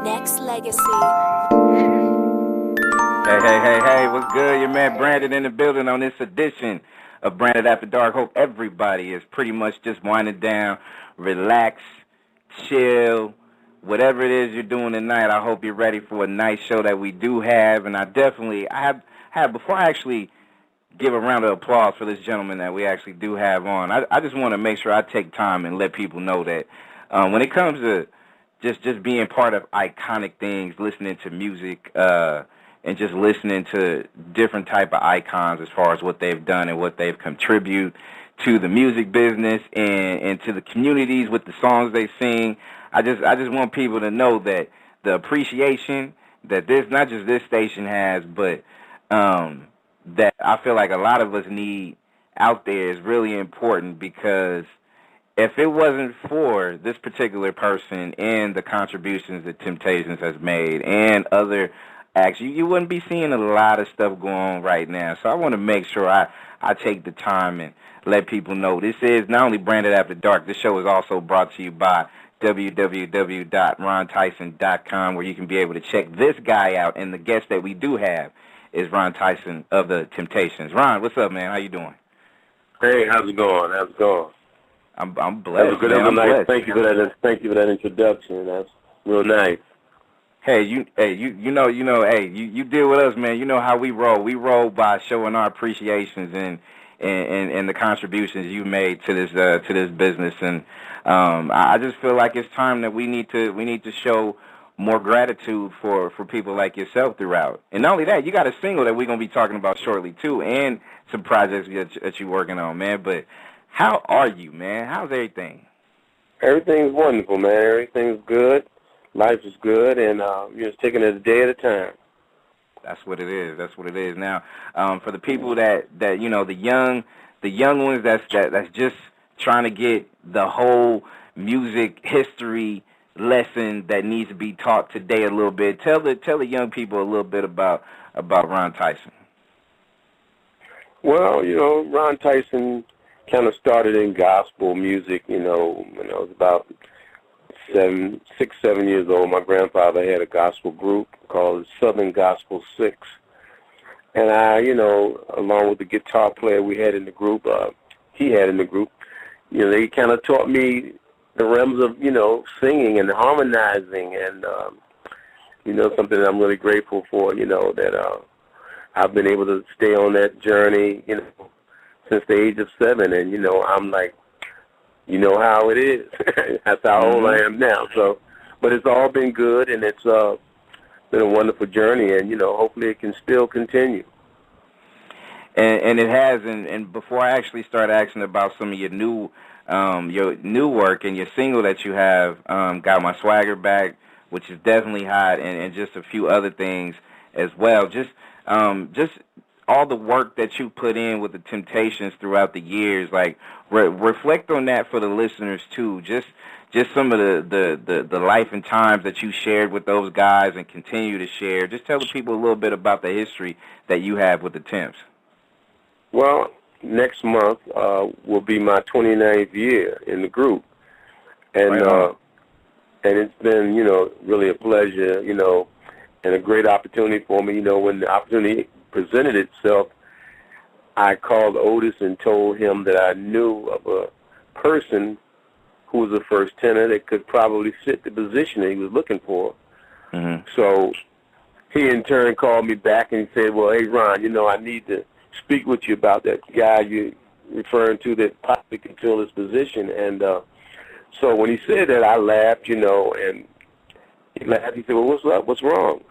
Nexxlegacy. Hey, what's good? Your man Brandon in the building on this edition of Branded After Dark. Hope everybody is pretty much just winding down, relax, chill, whatever it is you're doing tonight. I hope you're ready for a nice show that we do have. And I have before I actually give a round of applause for this gentleman that we actually do have on, I just want to make sure I take time and let people know that when it comes to just being part of iconic things, listening to music, and just listening to different type of icons as far as what they've done and what they've contributed to the music business and to the communities with the songs they sing. I just want people to know that the appreciation that this, not just this station has, but that I feel like a lot of us need out there is really important, because if it wasn't for this particular person and the contributions that Temptations has made and other acts, you wouldn't be seeing a lot of stuff going on right now. So I want to make sure I take the time and let people know this is not only Branded After Dark. This show is also brought to you by www.rontyson.com, where you can be able to check this guy out. And the guest that we do have is Ron Tyson of the Temptations. Ron, what's up, man? How you doing? Hey, how's it going? I'm blessed. That was nice. Thank you for that. Thank you for that introduction. That's real nice. Hey, you deal with us, man. You know how we roll. We roll by showing our appreciations and the contributions you made to this business. And I just feel like it's time that we need to show more gratitude for people like yourself throughout. And not only that, you got a single that we're gonna be talking about shortly too, and some projects that you're working on, man. But how are you, man? How's everything? Everything's wonderful, man. Everything's good. Life is good, and you're just taking it a day at a time. That's what it is. Now, for the people that you know, the young ones that's just trying to get the whole music history lesson that needs to be taught today a little bit. Tell the young people a little bit about Ron Tyson. Well, Ron Tyson kind of started in gospel music, when I was about 7 years old. My grandfather had a gospel group called Southern Gospel 6. And I, along with the guitar player we had in the group, he had in the group, they kind of taught me the realms of, singing and harmonizing, and, something that I'm really grateful for, that I've been able to stay on that journey, since the age of 7, and, I'm like, how it is. That's how old I am now. So, but it's all been good, and it's been a wonderful journey, and, hopefully it can still continue. And it has, and before I actually start asking about some of your new work and your single that you have, Got My Swagger Back, which is definitely hot, and just a few other things as well. Just all the work that you put in with the Temptations throughout the years, like reflect on that for the listeners too. Just some of the life and times that you shared with those guys and continue to share. Just tell the people a little bit about the history that you have with the Temps. Well, next month will be my 29th year in the group, and and it's been really a pleasure, and a great opportunity for me. When the opportunity presented itself, I called Otis and told him that I knew of a person who was a first tenor that could probably fit the position that he was looking for. Mm-hmm. So he in turn called me back and he said, well, hey, Ron, I need to speak with you about that guy you're referring to that possibly can fill this position. And so when he said that, I laughed, and he laughed. He said, well, what's up? What's wrong?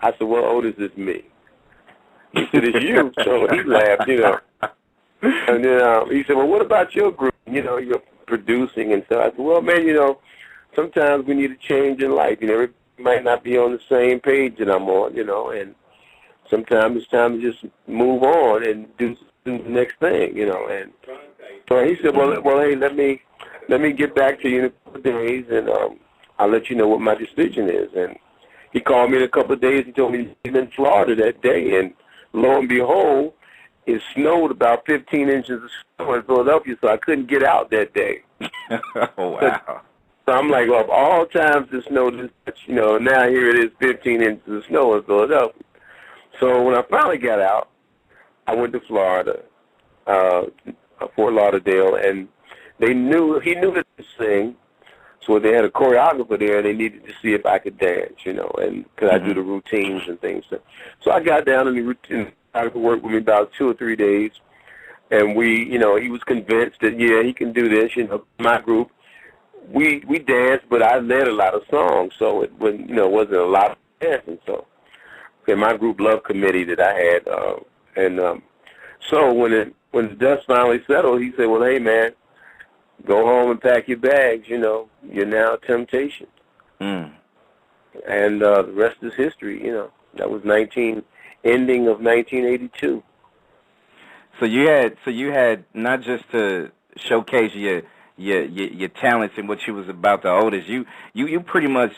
I said, well, Otis, it's me. He said, it's you. So he laughed, And then he said, well, what about your group? You're producing and stuff. I said, well, man, sometimes we need a change in life. Everybody might not be on the same page that I'm on, and sometimes it's time to just move on and do the next thing, And so he said, well, hey, let me get back to you in a couple of days, and I'll let you know what my decision is. And he called me in a couple of days. He told me he's in Florida that day, and lo and behold, it snowed about 15 inches of snow in Philadelphia, so I couldn't get out that day. Oh, wow. So I'm like, of all times to snow this much, now here it is, 15 inches of snow in Philadelphia. So when I finally got out, I went to Florida, Fort Lauderdale, and he knew that to sing. So they had a choreographer there, and they needed to see if I could dance, and could I do the routines and things. So I got down in the routine. I could work with me about 2 or 3 days, and he was convinced that, yeah, he can do this, my group. We danced, but I led a lot of songs, so it wasn't a lot of dancing. So, my group Love Committee that I had, so when the dust finally settled, he said, "Well, hey man, go home and pack your bags. You're now Temptation." And the rest is history. That was ending of 1982. So you had not just to showcase your talents and what you was about to oldest. You pretty much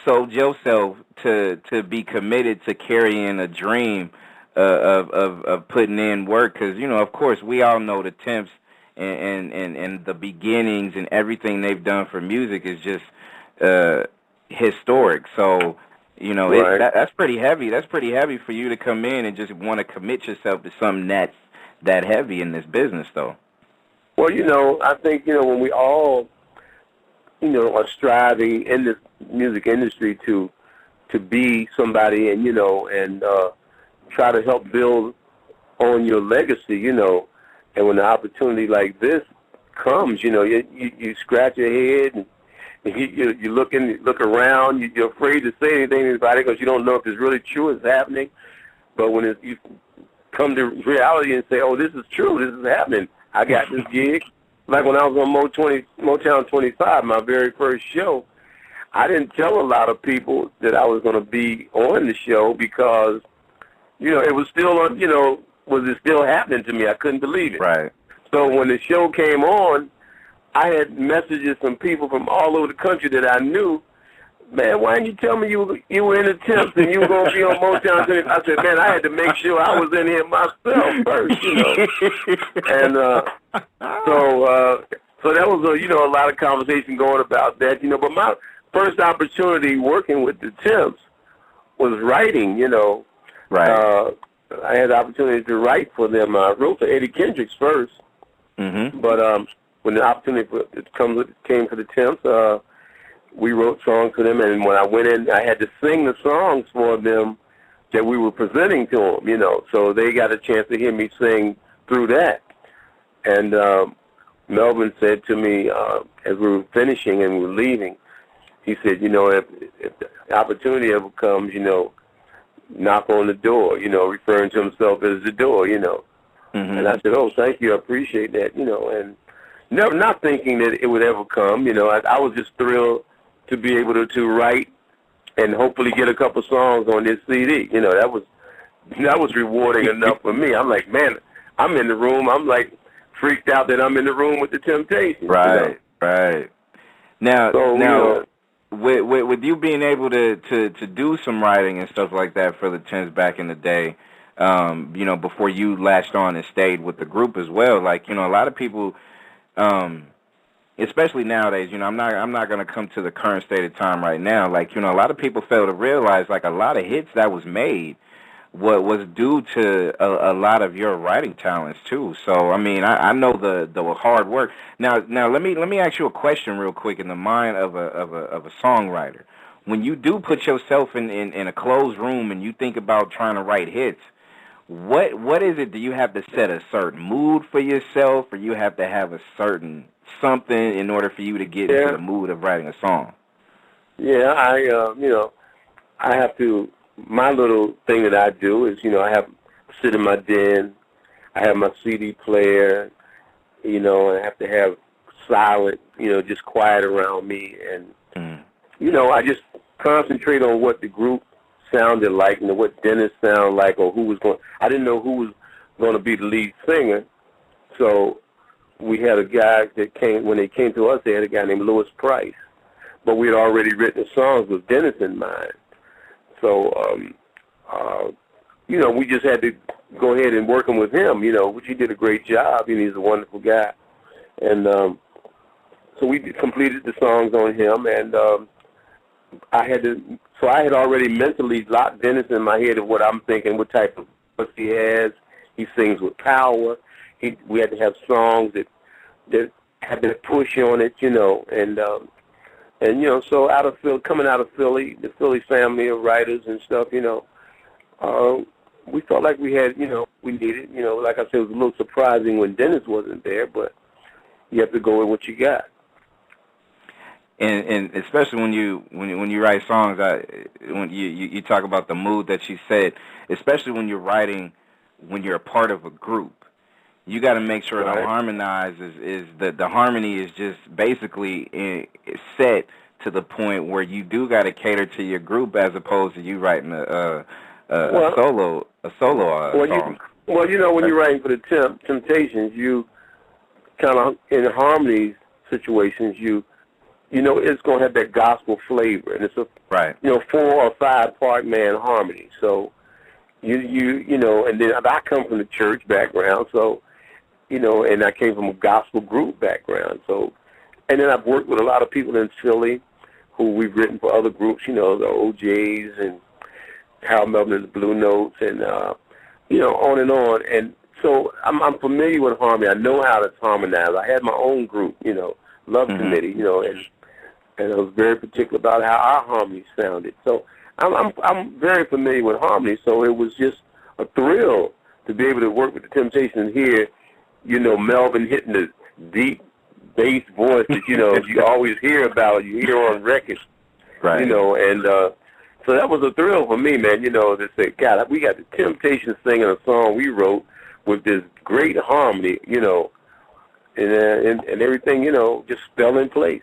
sold yourself to be committed to carrying a dream of putting in work, because of course we all know the Temps and the beginnings and everything they've done for music is just historic. So right. that's pretty heavy. That's pretty heavy for you to come in and just want to commit yourself to something that's that heavy in this business, though. Well, I think, when we all, are striving in this music industry to be somebody and, and try to help build on your legacy, and when an opportunity like this comes, you scratch your head and you look around, you're afraid to say anything about it because you don't know if it's really true, it's happening. But when you come to reality and say, oh, this is true, this is happening, I got this gig. Like when I was on Motown 25, my very first show, I didn't tell a lot of people that I was going to be on the show because, it was still, was it still happening to me? I couldn't believe it. Right. So when the show came on, I had messages from people from all over the country that I knew. Man, why didn't you tell me you were in the Temps and you were going to be on Motown 25? I said, man, I had to make sure I was in here myself first, And so that was a lot of conversation going about that, But my first opportunity working with the Temps was writing, Right. I had the opportunity to write for them. I wrote for Eddie Kendricks first, but when the opportunity came for the Temps, we wrote songs for them, and when I went in, I had to sing the songs for them that we were presenting to them, so they got a chance to hear me sing through that. And Melvin said to me as we were finishing and we were leaving, he said, if the opportunity ever comes, knock on the door, referring to himself as the door, And I said, oh, thank you, I appreciate that, and never not thinking that it would ever come, I was just thrilled to be able to write and hopefully get a couple songs on this CD. That was rewarding enough for me. I'm like, man, I'm in the room. I'm like freaked out that I'm in the room with the Temptations. Right, right. Now, with you being able to do some writing and stuff like that for the Temps back in the day, before you latched on and stayed with the group as well, like, a lot of people, especially nowadays, I'm not going to come to the current state of time right now. Like, a lot of people fail to realize, like, a lot of hits that was made was due to a lot of your writing talents too. So, I mean, I know the hard work. Now, let me ask you a question real quick in the mind of a songwriter. When you do put yourself in a closed room and you think about trying to write hits, what is it? Do you have to set a certain mood for yourself, or you have to have a certain something in order for you to get into the mood of writing a song? Yeah, I have to. My little thing that I do is, I sit in my den. I have my CD player, and I have to have silent, just quiet around me, and I just concentrate on what the group sounded like, what Dennis sounded like, or who was going. I didn't know who was going to be the lead singer, so we had a guy that came. When they came to us, they had a guy named Louis Price, but we had already written songs with Dennis in mind. So, we just had to go ahead and working with him, which he did a great job, and he's a wonderful guy. And so we completed the songs on him, and I had already mentally locked Dennis in my head of what I'm thinking, what type of voice he has. He sings with power. We had to have songs that had that push on it, you know, and you know, so coming out of Philly, the Philly family of writers and stuff, you know, we felt like we had, you know, we needed, you know, like I said, it was a little surprising when Dennis wasn't there, but you have to go with what you got. And especially when you write songs, when you talk about the mood that you said, especially when you're writing, when you're a part of a group, you got to make sure Right. the the harmony is just basically set to the point where you do got to cater to your group as opposed to you writing a solo song. Well, you know, when you're writing for the Temptations, you kind of in harmony situations, you know, it's going to have that gospel flavor, and it's a right. You know, 4 or 5 part man harmony. So you know, and then I come from the church background, so you know, and I came from a gospel group background. So, and then I've worked with a lot of people in Philly who we've written for other groups, you know, the OJs and Harold Melvin and the Blue Notes, and you know, on and on. And so I'm familiar with harmony. I know how to harmonize. I had my own group, you know, Love Committee, you know, and I was very particular about how our harmonies sounded. So I'm very familiar with harmony. So it was just a thrill to be able to work with the Temptations and hear, you know, Melvin hitting the deep bass voice that, you know, you always hear about, you hear on records, right. You know, and so that was a thrill for me, man, you know, to say, God, we got the Temptations singing a song we wrote with this great harmony, you know, and everything, you know, just fell in place.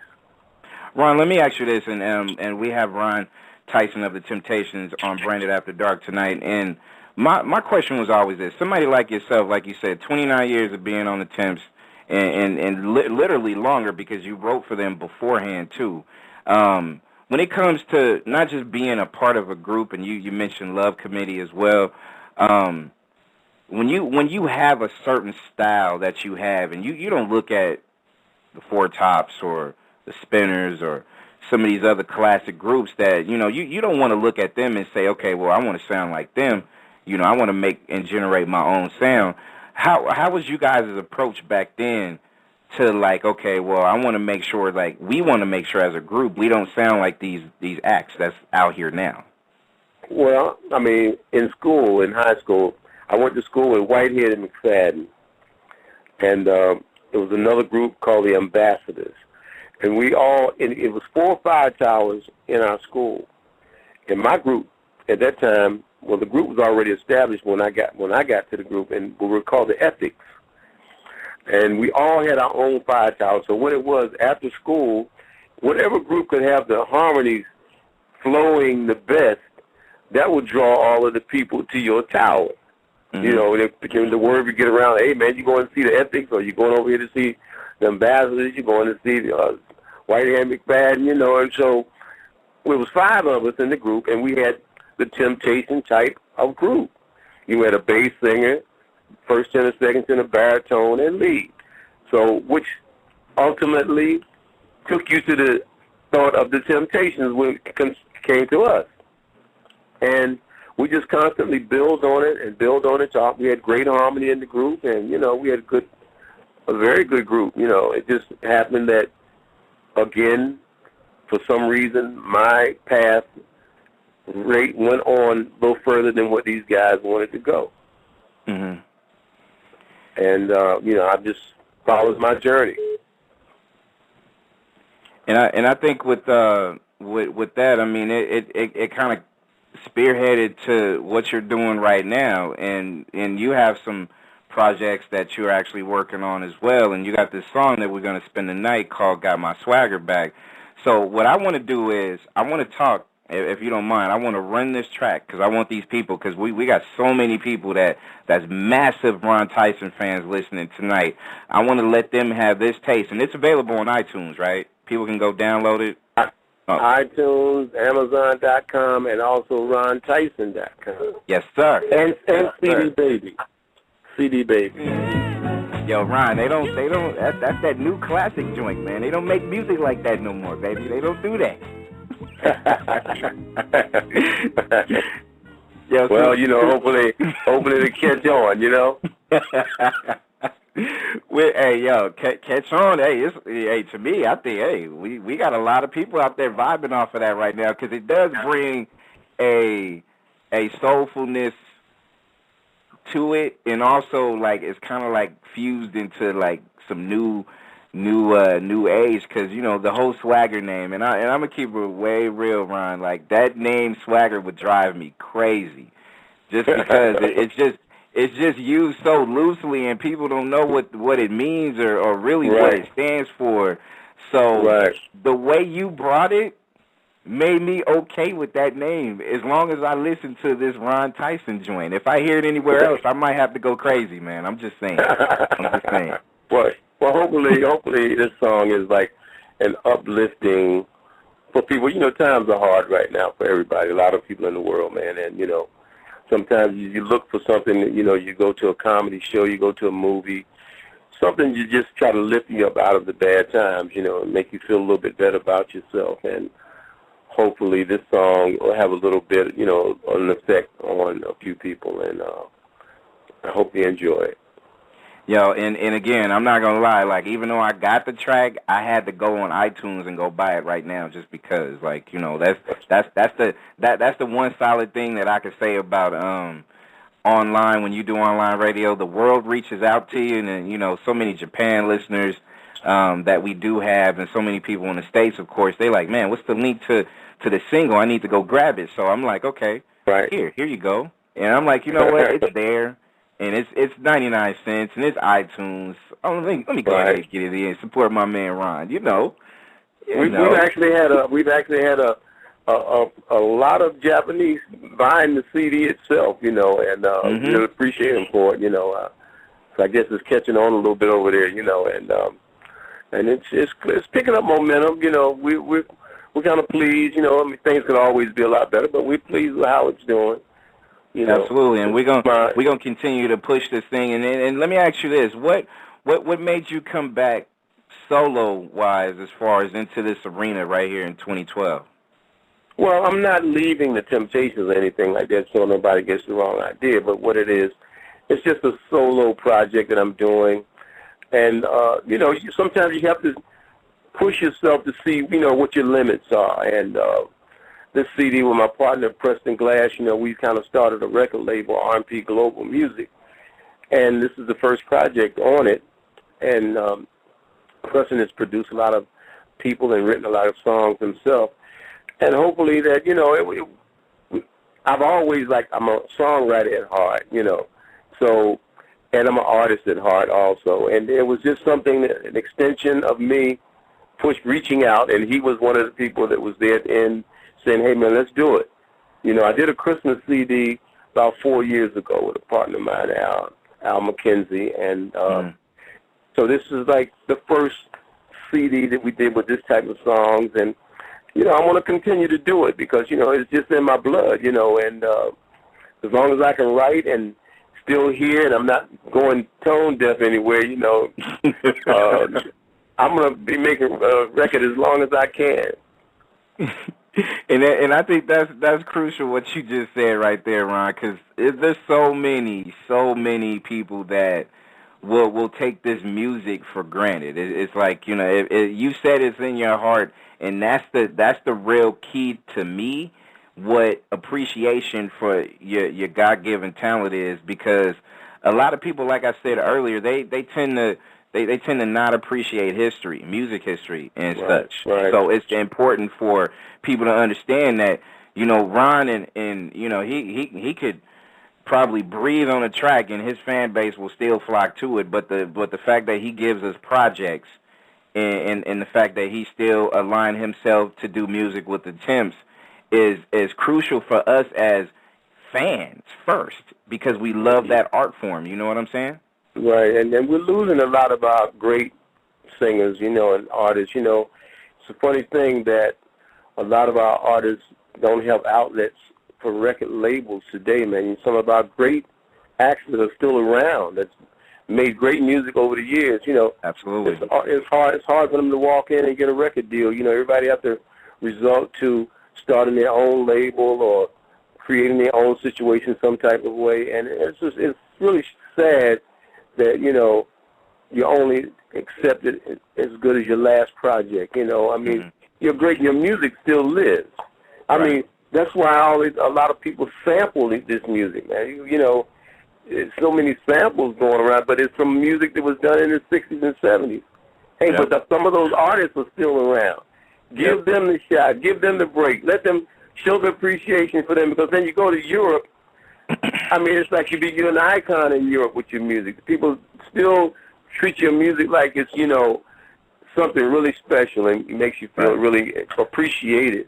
Ron, let me ask you this, and we have Ron Tyson of the Temptations on Branded After Dark tonight, and my question was always this: somebody like yourself, like you said, 29 years of being on the Temps, and literally longer because you wrote for them beforehand too. When it comes to not just being a part of a group, and you mentioned Love Committee as well, when you have a certain style that you have, and you don't look at the Four Tops or the Spinners or some of these other classic groups that, you know, you don't want to look at them and say, okay, well, I want to sound like them. You know, I want to make and generate my own sound. How was you guys' approach back then to, like, okay, well, I want to make sure, like, we want to make sure as a group we don't sound like these acts that's out here now? Well, I mean, in high school, I went to school with Whitehead and McFadden, and there was another group called the Ambassadors. And it was 4 or 5 towers in our school. And my group at that time, well, the group was already established when I got to the group, and we were called the Ethics. And we all had our own 5 towers. So what it was, after school, whatever group could have the harmonies flowing the best, that would draw all of the people to your tower. Mm-hmm. You know, the word would get around, hey, man, you going to see the Ethics, or you going over here to see the Ambassadors, you're going to see the Whitehead McFadden, you know. And so it was 5 of us in the group, and we had the Temptation type of group. You had a bass singer, first tenor, second tenor, baritone, and lead. So which ultimately took you to the thought of the Temptations when it came to us. And we just constantly build on it and build on it. So we had great harmony in the group, and, you know, we had a very good group. You know, it just happened that, again, for some reason, my path rate went on a little further than what these guys wanted to go. Mm-hmm. And, you know, I just followed my journey. And I think with that, I mean, it kind of spearheaded to what you're doing right now, and you have some projects that you're actually working on as well, and you got this song that we're going to spend the night called Got My Swagger Back. So what I want to do is I want to talk, if you don't mind, I want to run this track because I want these people, because we got so many people that's massive Ron Tyson fans listening tonight. I want to let them have this taste, and it's available on iTunes, right? People can go download it. iTunes, Amazon.com, and also RonTyson.com. Yes, sir. And yes, CD sir. Baby. CD Baby. Yo, Ron, that's that new classic joint, man. They don't make music like that no more, baby. They don't do that. Yo, well, hopefully they catch on, Hey, yo, catch on. Hey, to me, I think, hey, we got a lot of people out there vibing off of that right now because it does bring a soulfulness to it, and also like it's kind of like fused into like some new age because the whole Swagger name, and I'm gonna keep it way real, Ron. Like that name Swagger would drive me crazy, just because it's just used so loosely, and people don't know what it means or really what it stands for. So the way you brought it made me okay with that name as long as I listen to this Ron Tyson joint. If I hear it anywhere else, I might have to go crazy, man. I'm just saying. Well, hopefully this song is like an uplifting for people. Times are hard right now for everybody, a lot of people in the world, man. And, sometimes you look for something, you go to a comedy show, you go to a movie, something you just try to lift you up out of the bad times, and make you feel a little bit better about yourself. And hopefully this song will have a little bit, an effect on a few people, and I hope you enjoy it. Yo, and again, I'm not gonna lie. Like, even though I got the track, I had to go on iTunes and go buy it right now, just because. Like, that's the one solid thing that I could say about online. When you do online radio, the world reaches out to you, and so many Japan listeners that we do have, and so many people in the States, of course. They like, man, what's the link to the single? I need to go grab it. So I'm like, okay, here you go. And I'm like, you know what? It's there. And it's 99 cents, and it's iTunes. Oh, let me go ahead and get it in. Support my man Ron. We've actually had a lot of Japanese buying the CD itself, and really appreciate them for it, So I guess it's catching on a little bit over there, and it's picking up momentum. We're kind of pleased. Things could always be a lot better, but we're pleased with how it's doing. Absolutely, and we're gonna continue to push this thing. And let me ask you this: what made you come back solo wise as far as into this arena right here in 2012? Well, I'm not leaving the Temptations or anything like that, so nobody gets the wrong idea. But what it is, it's just a solo project that I'm doing, and sometimes you have to push yourself to see what your limits are. And this CD with my partner, Preston Glass, we kind of started a record label, R&P Global Music, and this is the first project on it. And Preston has produced a lot of people and written a lot of songs himself. And hopefully that, I've always, I'm a songwriter at heart, so, and I'm an artist at heart also. And it was just something, an extension of me reaching out, and he was one of the people that was there at the end, saying, hey, man, let's do it. I did a Christmas CD about 4 years ago with a partner of mine, Al McKenzie, and so this is like the first CD that we did with this type of songs, and, I want to continue to do it because, it's just in my blood, and as long as I can write and still hear and I'm not going tone deaf anywhere, I'm going to be making a record as long as I can. And I think that's crucial what you just said right there, Ron, because there's so many people that will take this music for granted. It's like, you said it's in your heart, and that's the real key to me, what appreciation for your God-given talent is, because a lot of people, like I said earlier, they tend to not appreciate history, music history and such. Right. So it's important for people to understand that, Ron and he could probably breathe on a track and his fan base will still flock to it, but the fact that he gives us projects and the fact that he still aligned himself to do music with the Temps is crucial for us as fans first, because we love that art form, you know what I'm saying? Right, and we're losing a lot of our great singers, and artists. It's a funny thing that a lot of our artists don't have outlets for record labels today, man. Some of our great acts that are still around, that's made great music over the years. You know, Absolutely. It's hard for them to walk in and get a record deal. You know, everybody have to resort to starting their own label or creating their own situation some type of way, and it's really sad that, you know, you only accepted as good as your last project. You know, I mean, your music still lives. I mean, that's why a lot of people sample this music, man. You know, there's so many samples going around, but it's from music that was done in the 60s and 70s. Hey, but some of those artists are still around. Give them the shot. Give them the break. Let them show the appreciation for them, because then you go to Europe. I mean, it's like you're an icon in Europe with your music. People still treat your music like it's, you know, something really special, and it makes you feel really appreciated.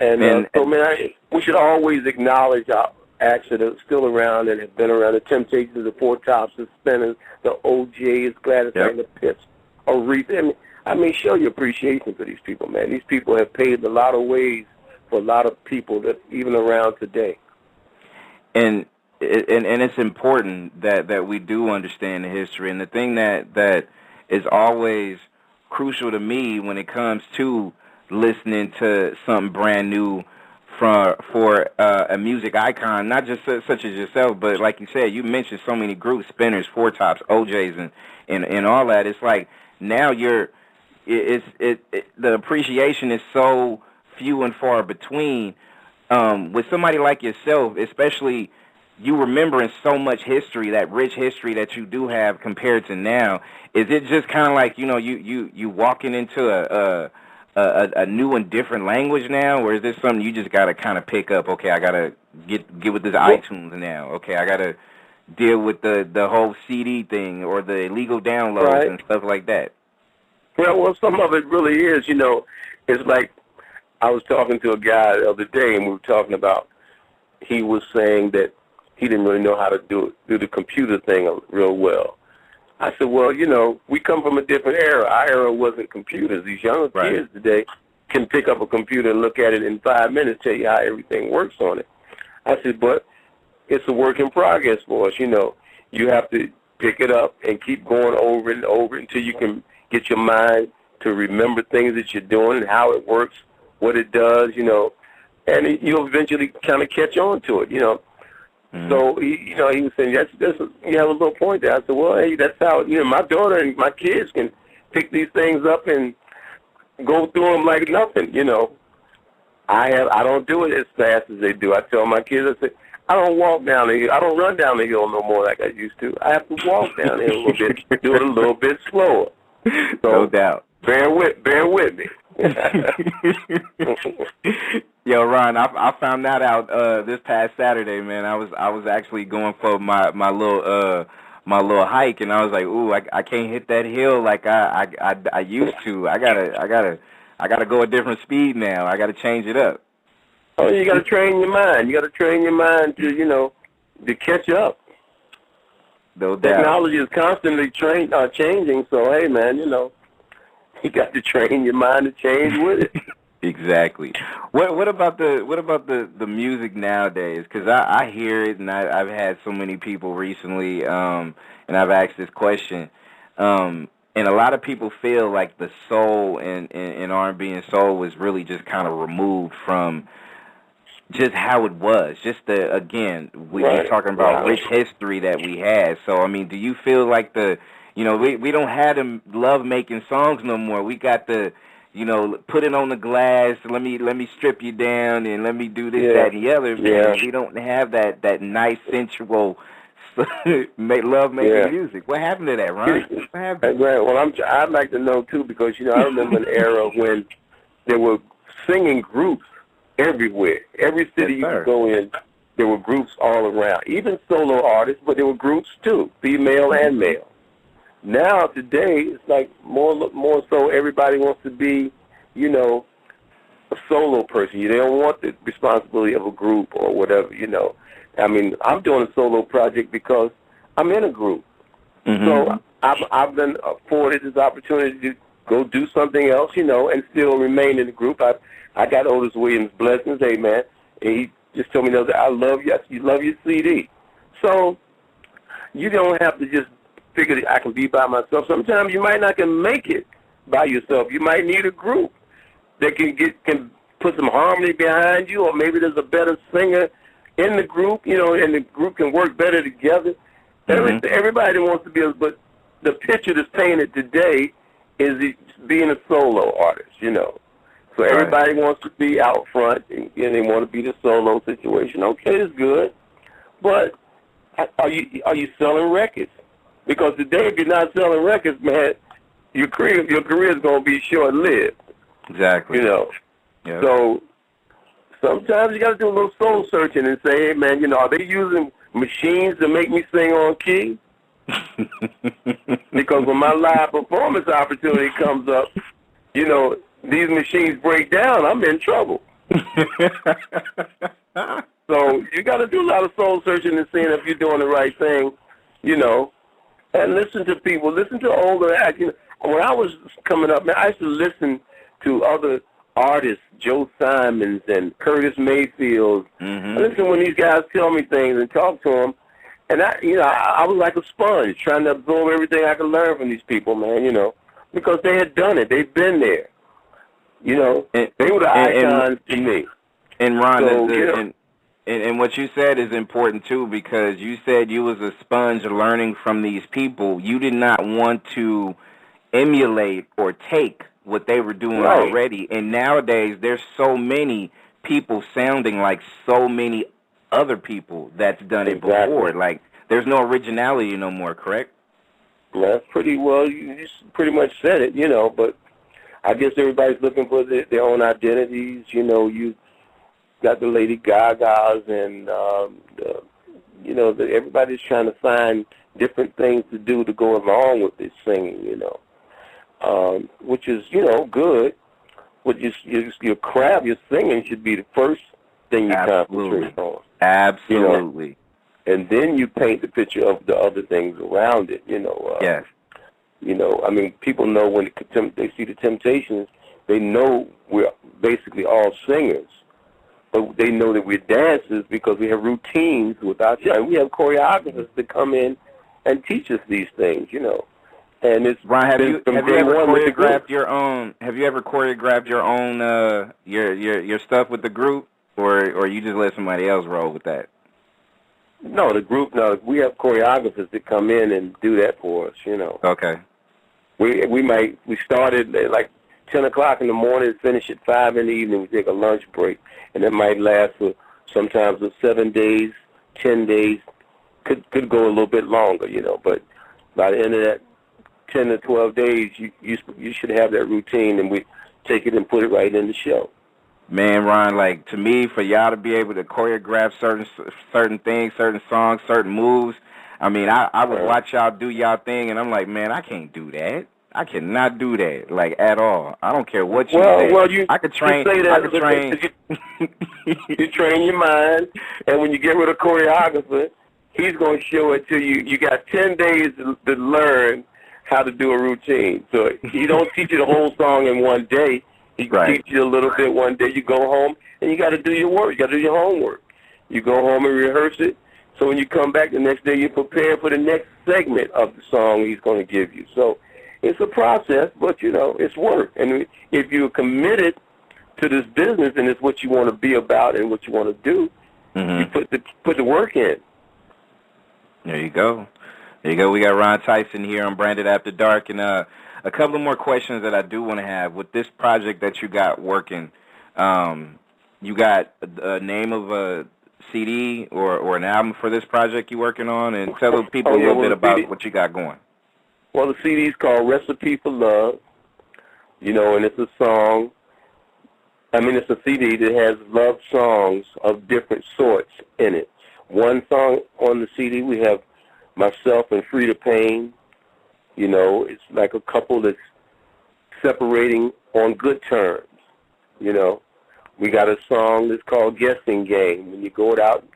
And so, man, we should always acknowledge our acts that are still around and have been around. The Temptations, the Four Tops, the Spinners, the OJs, Gladys Knight, the Pips, Aretha. I mean, show your appreciation for these people, man. These people have paved a lot of ways for a lot of people that even around today. And it's important that we do understand the history. And the thing that is always crucial to me when it comes to listening to something brand new for a music icon, not just such as yourself, but like you said, you mentioned so many groups, Spinners, Four Tops, OJs, and all that. It's like now the appreciation is so few and far between. With somebody like yourself, especially, you remembering so much history, that rich history that you do have compared to now. Is it just kind of like, you know, you walking into a new and different language now, or is this something you just got to kind of pick up? Okay, I got to get with this iTunes now. Okay, I got to deal with the whole CD thing or the illegal downloads and stuff like that. Well, some of it really is, you know. It's like I was talking to a guy the other day, and we were talking about, he was saying that he didn't really know how to do the computer thing real well. I said, well, you know, we come from a different era. Our era wasn't computers. These younger kids today can pick up a computer and look at it in 5 minutes, tell you how everything works on it. I said, but it's a work in progress for us. You know, you have to pick it up and keep going over and over until you can get your mind to remember things that you're doing and how it works, what it does, you know, and you'll eventually kind of catch on to it, you know. So, you know, he was saying, you have a little point there. I said, well, hey, that's how, you know, my daughter and my kids can pick these things up and go through them like nothing, you know. I don't do it as fast as they do. I tell my kids, I say, I don't walk down the hill. I don't run down the hill no more like I used to. I have to walk down the hill a little bit, do it a little bit slower. So, no doubt. Bear with me. Yo, Ron, I found that out this past Saturday, man. I was actually going for my little hike, and I was like, ooh, I can't hit that hill like I used to. I gotta go a different speed now. I gotta change it up. Oh, you gotta train your mind. You gotta train your mind to, you know, to catch up. No doubt. Technology is constantly changing, so hey, man, you know, you got to train your mind to change with it. Exactly. What about the music nowadays? Because I hear it, and I've had so many people recently, and I've asked this question, and a lot of people feel like the soul in R&B and soul was really just kind of removed from just how it was. Just we're talking about rich history that we had. So I mean, do you feel like we don't have them love-making songs no more? We got the, you know, put it on the glass, let me strip you down, and let me do this, that, and the other. Man. We don't have that nice, sensual, love-making music. What happened to that, Ron? What happened? Well, I'd like to know, too, because, you know, I remember an era when there were singing groups everywhere. Every city you could go in, there were groups all around. Even solo artists, but there were groups, too, female and male. Now, today, it's like more so everybody wants to be, you know, a solo person. They don't want the responsibility of a group or whatever, you know. I mean, I'm doing a solo project because I'm in a group. So I've been afforded this opportunity to go do something else, you know, and still remain in the group. I got Otis Williams' blessings, hey, man. And he just told me the other day, I love you. You love your CD. So you don't have to just figure that I can be by myself. Sometimes you might not can make it by yourself. You might need a group that can put some harmony behind you, or maybe there's a better singer in the group, you know, and the group can work better together. Everybody wants to be, but the picture that's painted today is being a solo artist, you know. So everybody wants to be out front, and they want to be the solo situation. Okay, it's good, but are you selling records? Because today, if you're not selling records, man, your career is going to be short-lived. Exactly. You know. Yep. So sometimes you got to do a little soul searching and say, hey, man, you know, are they using machines to make me sing on key? Because when my live performance opportunity comes up, you know, these machines break down, I'm in trouble. So you got to do a lot of soul searching and seeing if you're doing the right thing, you know, and listen to people, listen to older acts. You know, when I was coming up, man, I used to listen to other artists, Joe Simons and Curtis Mayfield. I listen when these guys tell me things and talk to them. And I was like a sponge, trying to absorb everything I could learn from these people, man, you know, because they had done it. They've been there. You know, they were the icons to me. And Ron, so, and what you said is important, too, because you said you was a sponge learning from these people. You did not want to emulate or take what they were doing already. And nowadays, there's so many people sounding like so many other people that's done it before. Like, there's no originality no more, correct? Well, that's pretty well. You pretty much said it, you know, but I guess everybody's looking for their own identities. You know, you got the Lady Gagas and, everybody's trying to find different things to do to go along with this singing, you know, which is, you know, good. But your craft, your singing should be the first thing you concentrate on. Absolutely. You know? And then you paint the picture of the other things around it, you know. Yes. You know, I mean, people know when they see the Temptations, they know we're basically all singers. But they know that we're dancers because we have routines without you. And we have choreographers that come in and teach us these things, you know. And it's Ron, have you ever choreographed your own? Have you ever choreographed your own your stuff with the group, or you just let somebody else roll with that? No, the group. No, we have choreographers that come in and do that for us. You know. Okay. We started at like 10 o'clock in the morning and finish at 5 in the evening. We take a lunch break, and it might last for sometimes 7 days, 10 days. Could go a little bit longer, you know. But by the end of that 10 to 12 days, you should have that routine, and we take it and put it right in the show. Man, Ron, like, to me, for y'all to be able to choreograph certain things, certain songs, certain moves, I mean, I would watch y'all do y'all thing, and I'm like, man, I can't do that. I cannot do that, like, at all. I don't care what you say. Well, I could train. You train your mind, and when you get with a choreographer, he's going to show it to you. You got 10 days to learn how to do a routine. So he don't teach you the whole song in one day. He teach you a little bit one day. You go home, and you got to do your work. You got to do your homework. You go home and rehearse it. So when you come back the next day, you're prepared for the next segment of the song he's going to give you. So it's a process, but, you know, it's work. And if you're committed to this business and it's what you want to be about and what you want to do, you put the work in. There you go. There you go. We got Ron Tyson here on Branded After Dark. And a couple of more questions that I do want to have. With this project that you got working, you got a name of a CD or an album for this project you're working on? And tell the people a little bit about what you got going. Well, the CD is called Recipe for Love, you know, and it's a song. I mean, it's a CD that has love songs of different sorts in it. One song on the CD, we have myself and Frida Payne. You know, it's like a couple that's separating on good terms, you know. We got a song that's called Guessing Game. When you go out,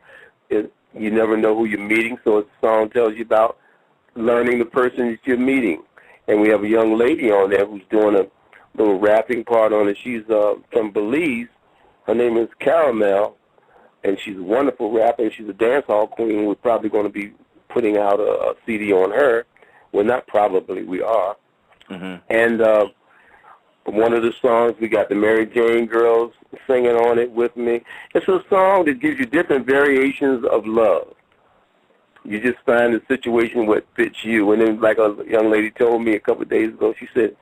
you never know who you're meeting, so the song tells you about learning the person that you're meeting. And we have a young lady on there who's doing a little rapping part on it. She's from Belize. Her name is Caramel, and she's a wonderful rapper. She's a dance hall queen. We're probably going to be putting out a CD on her. Well, not probably, we are. Mm-hmm. And one of the songs, we got the Mary Jane girls singing on it with me. It's a song that gives you different variations of love. You just find the situation what fits you. And then, like a young lady told me a couple of days ago, she said,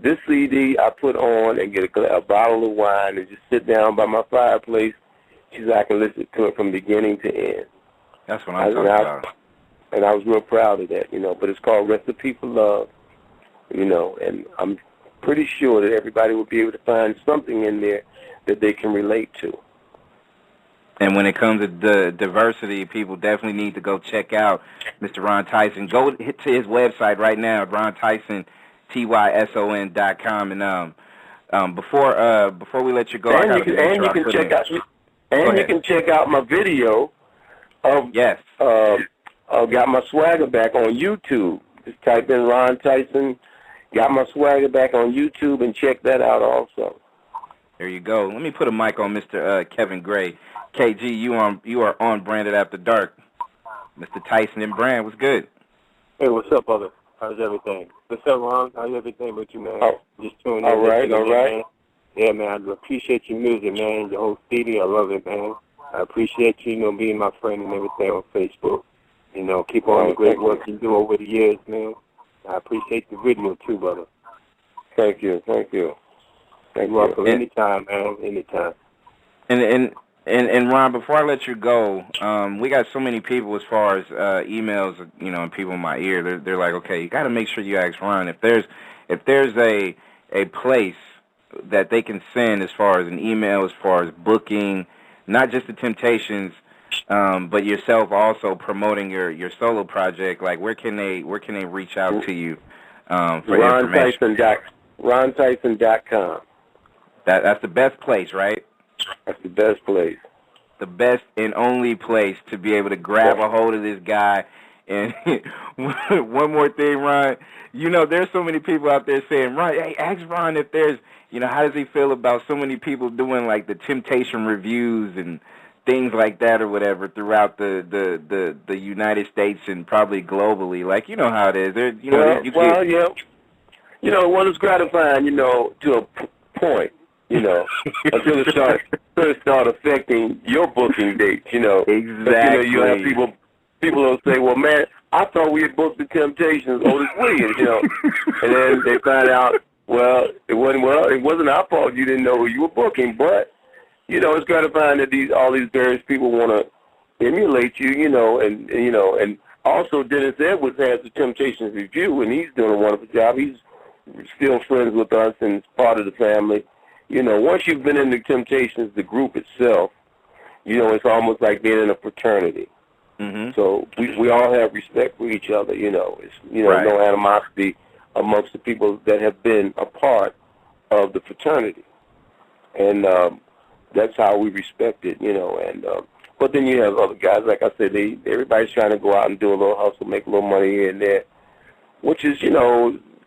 this CD I put on and get a bottle of wine and just sit down by my fireplace. She said, I can listen to it from beginning to end. That's what I'm talking about. And I was real proud of that, But it's called Recipe for Love, And I'm pretty sure that everybody will be able to find something in there that they can relate to. And when it comes to the diversity, people definitely need to go check out Mr. Ron Tyson. Go to his website right now, RonTysonTyson.com. And before we let you go, you can check out my video of Got My Swagger Back on YouTube. Just type in Ron Tyson, Got My Swagger Back on YouTube, and check that out also. There you go. Let me put a mic on Mr. Kevin Gray. KG, you are on Branded After Dark. Mr. Tyson and Brand, what's good? Hey, what's up, brother? How's everything? What's up, Ron? How's everything with you, man? Just tuning in. All right. Man. Yeah, man, I appreciate your music, man. Your whole CD, I love it, man. I appreciate you, being my friend and everything on Facebook. Keep on the great work you do over the years, man. I appreciate the video, too, brother. Thank you. You're welcome. Anytime, man. Anytime. And Ron, before I let you go, we got so many people as far as emails, and people in my ear. They're like, okay, you got to make sure you ask Ron if there's a place that they can send as far as an email, as far as booking, not just the Temptations, but yourself also promoting your solo project. Like, where can they reach out to you for information? RonTyson.com. That's the best place, right? That's the best place. The best and only place to be able to grab a hold of this guy. And one more thing, Ron. There's so many people out there saying, Ron, hey, ask Ron if there's, how does he feel about so many people doing like the Temptation reviews and things like that or whatever throughout the United States and probably globally. Like, how it is. Well, it's gratifying, to a point. Until it start affecting your booking dates, Exactly. But, you have people will say, well, man, I thought we had booked the Temptations, Otis Williams, and then they find out, well, it wasn't our fault you didn't know who you were booking, but, it's gratifying that all these various people want to emulate you, and also Dennis Edwards has the Temptations review, and he's doing a wonderful job. He's still friends with us and part of the family. Once you've been in the Temptations, the group itself, it's almost like being in a fraternity. Mm-hmm. So we all have respect for each other, It's, right. No animosity amongst the people that have been a part of the fraternity. And that's how we respect it, but then you have other guys, like I said, everybody's trying to go out and do a little hustle, make a little money here and there, which is,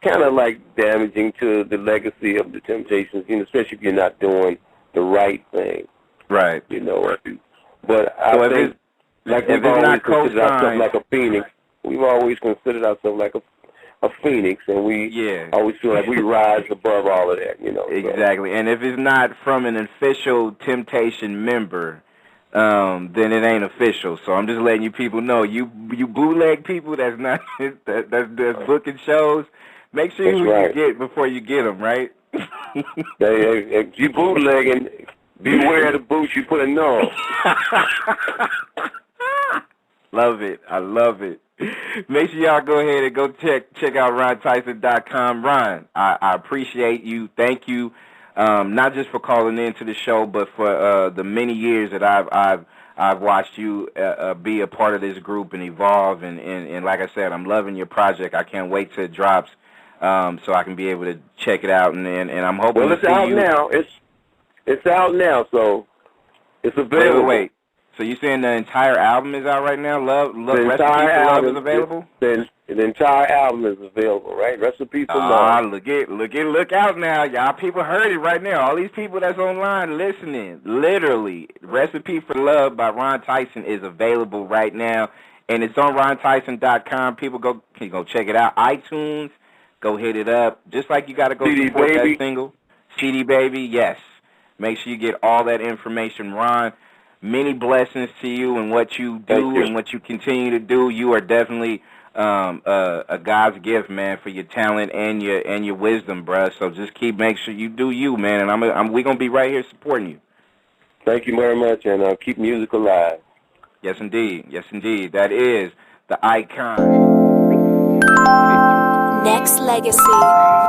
kind of like damaging to the legacy of the Temptations, especially if you're not doing the right thing. Right. But I think, like we've always considered ourselves like a phoenix. We've always considered ourselves like a phoenix, and we always feel like we rise above all of that, Exactly. So. And if it's not from an official Temptation member, then it ain't official. So I'm just letting you people know, you bootleg people that's not that's booking shows. Make sure you get before you get them, right? If you bootlegging, beware of the boots you put in on. Love it. I love it. Make sure y'all go ahead and go check out RonTyson.com. Ron, I appreciate you. Thank you, not just for calling into the show, but for the many years that I've watched you be a part of this group and evolve. And like I said, I'm loving your project. I can't wait till it drops. So I can be able to check it out, and I'm hoping. Well, it's out now. It's out now, so it's available. Wait. So you saying the entire album is out right now? Recipe for Love is available. The entire album is available, right? Recipe for Love. Look out now, y'all. People heard it right now. All these people that's online listening, literally, Recipe for Love by Ron Tyson is available right now. And it's on RonTyson.com. People can go check it out. iTunes, go hit it up. Just like you got to go CD support Baby. that single. CD Baby, yes. Make sure you get all that information, Ron. Many blessings to you and what you do and what you continue to do. You are definitely a God's gift, man, for your talent and your wisdom, bruh. So just make sure you do you, man. And we're gonna be right here supporting you. Thank you very much, and keep music alive. Yes, indeed. Yes, indeed. That is the icon. Nexxlegacy.